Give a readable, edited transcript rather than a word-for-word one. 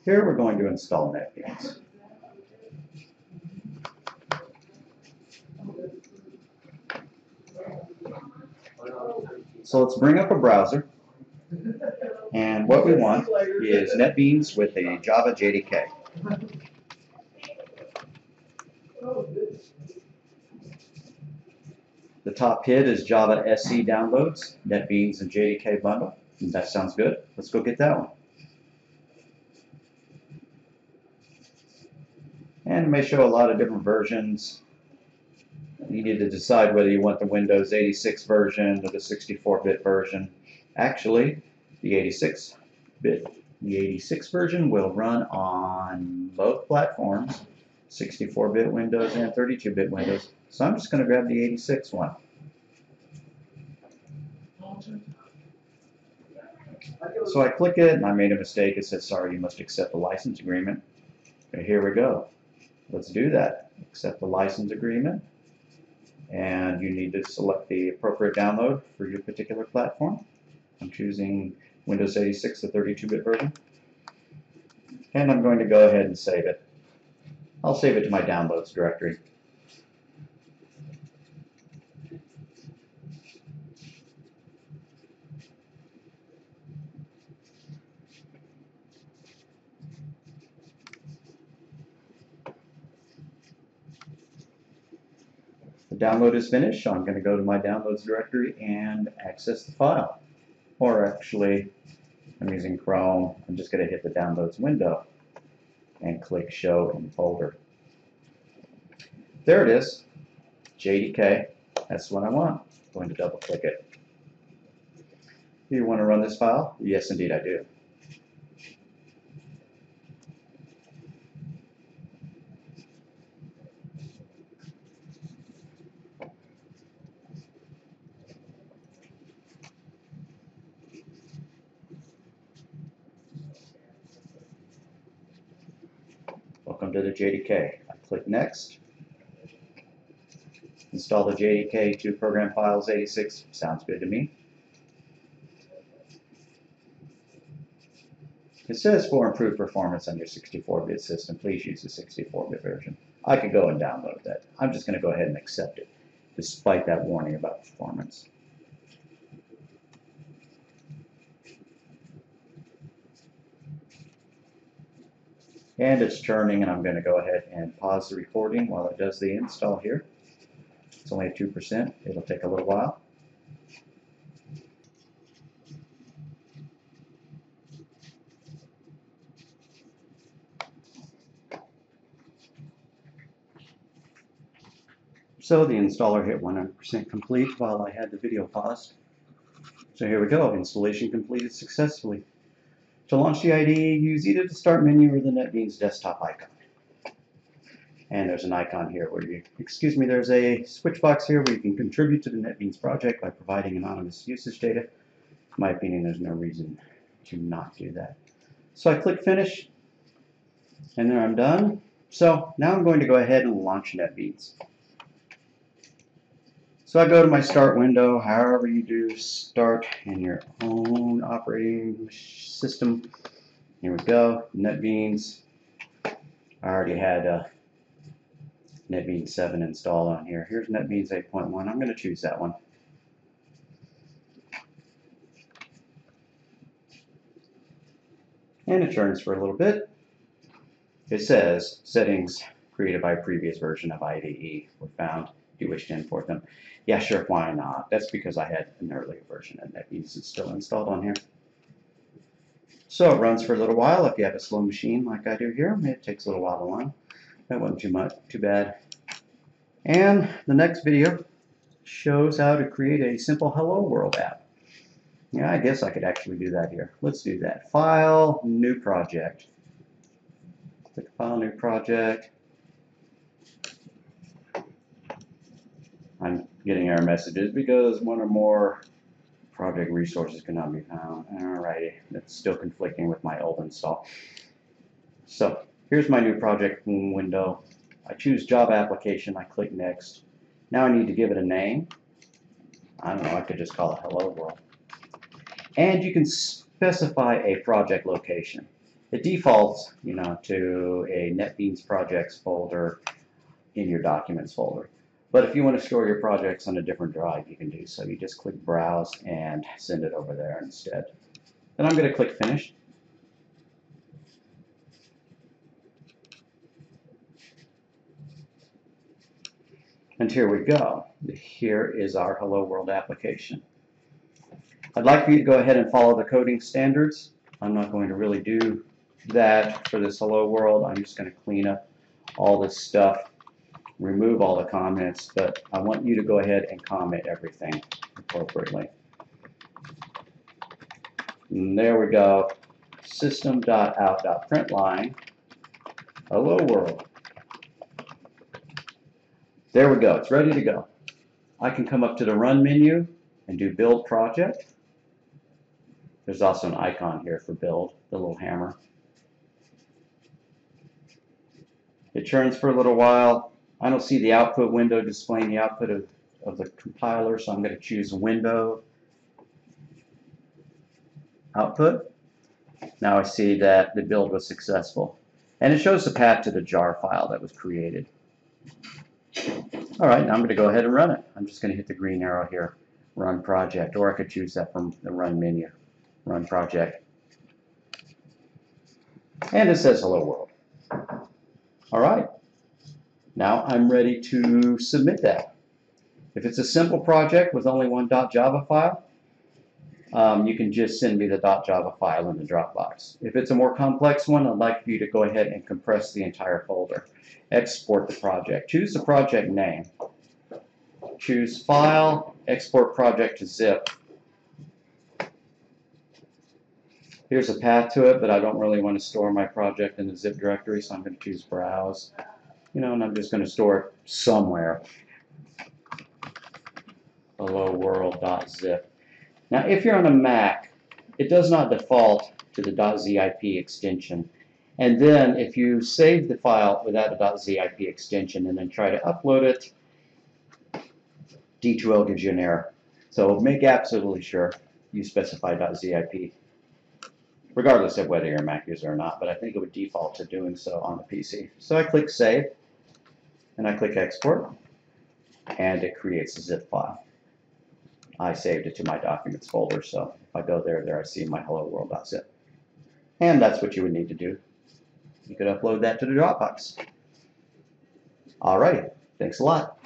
Here we're going to install Netbeans. So let's bring up a browser, and what we want is Netbeans with a Java JDK. The top hit is Java SE downloads, Netbeans and JDK bundle. And that sounds good. Let's go get that one. And it may show a lot of different versions. You need to decide whether you want the Windows 86 version or the 64-bit version. Actually, the 86 version will run on both platforms, 64-bit Windows and 32-bit Windows. So I'm just going to grab the 86 one. So I click it, and I made a mistake. It says, sorry, you must accept the license agreement. And here we go. Let's do that. Accept the license agreement. And you need to select the appropriate download for your particular platform. I'm choosing Windows 86, the 32-bit version. And I'm going to go ahead and save it. I'll save it to my downloads directory. The download is finished, so I'm going to go to my downloads directory and access the file. Or actually, I'm using Chrome. I'm just going to hit the downloads window and click show in folder. There it is, JDK. That's what I want. I'm going to double click it. Do you want to run this file? Yes, indeed I do. Welcome to the JDK. I click Next. Install the JDK to program files 86. Sounds good to me. It says for improved performance on your 64-bit system, please use the 64-bit version. I could go and download that. I'm just going to go ahead and accept it, despite that warning about performance. And it's churning, and I'm going to go ahead and pause the recording while it does the install here. It's only at 2%. It'll take a little while. So the installer hit 100% complete while I had the video paused. So here we go. Installation completed successfully. To launch the IDE, use either the Start menu or the Netbeans desktop icon. And there's an icon here where there's a switch box here where you can contribute to the Netbeans project by providing anonymous usage data. In my opinion, there's no reason to not do that. So I click Finish, and there I'm done. So now I'm going to go ahead and launch Netbeans. So I go to my Start window, however you do Start in your own operating system. Here we go, Netbeans. I already had Netbeans 7 installed on here. Here's Netbeans 8.1. I'm going to choose that one. And it churns for a little bit. It says, settings created by previous version of IDE were found. Do you wish to import them? Yeah, sure, why not? That's because I had an earlier version and Netbeans is still installed on here. So it runs for a little while. If you have a slow machine like I do here, it takes a little while to run. That wasn't too bad. And the next video shows how to create a simple Hello World app. Yeah, I guess I could actually do that here. Let's do that. File, New Project. Click File, New Project. I'm getting error messages because one or more project resources cannot be found. Alrighty, that's still conflicting with my old install. So here's my new project window. I choose Java application. I click Next. Now I need to give it a name. I don't know, I could just call it Hello World. And you can specify a project location. It defaults, to a Netbeans projects folder in your documents folder. But if you want to store your projects on a different drive, you can do so. You just click browse and send it over there instead. Then I'm going to click finish. And here we go. Here is our Hello World application. I'd like for you to go ahead and follow the coding standards. I'm not going to really do that for this Hello World. I'm just going to clean up all this stuff, remove all the comments, but I want you to go ahead and comment everything appropriately. And there we go. System.out.println Hello World. There we go. It's ready to go. I can come up to the Run menu and do Build Project. There's also an icon here for Build, the little hammer. It churns for a little while. I don't see the output window displaying the output of the compiler, so I'm going to choose Window Output. Now I see that the build was successful. And it shows the path to the jar file that was created. All right, now I'm going to go ahead and run it. I'm just going to hit the green arrow here, Run Project, or I could choose that from the Run menu, Run Project. And it says Hello World. All right, now I'm ready to submit that. If it's a simple project with only one .java file, you can just send me the .java file in the Dropbox. If it's a more complex one, I'd like for you to go ahead and compress the entire folder. Export the project. Choose the project name. Choose File, Export Project to Zip. Here's a path to it, but I don't really want to store my project in the zip directory, so I'm going to choose Browse. And I'm just going to store it somewhere. helloworld.zip. Now, if you're on a Mac, it does not default to the .zip extension. And then if you save the file without a .zip extension and then try to upload it, D2L gives you an error. So make absolutely sure you specify .zip, regardless of whether you're a Mac user or not, but I think it would default to doing so on the PC. So I click Save, and I click Export, and it creates a zip file. I saved it to my Documents folder, so if I go there I see my hello world.zip. And that's what you would need to do. You could upload that to the Dropbox. Alrighty, thanks a lot.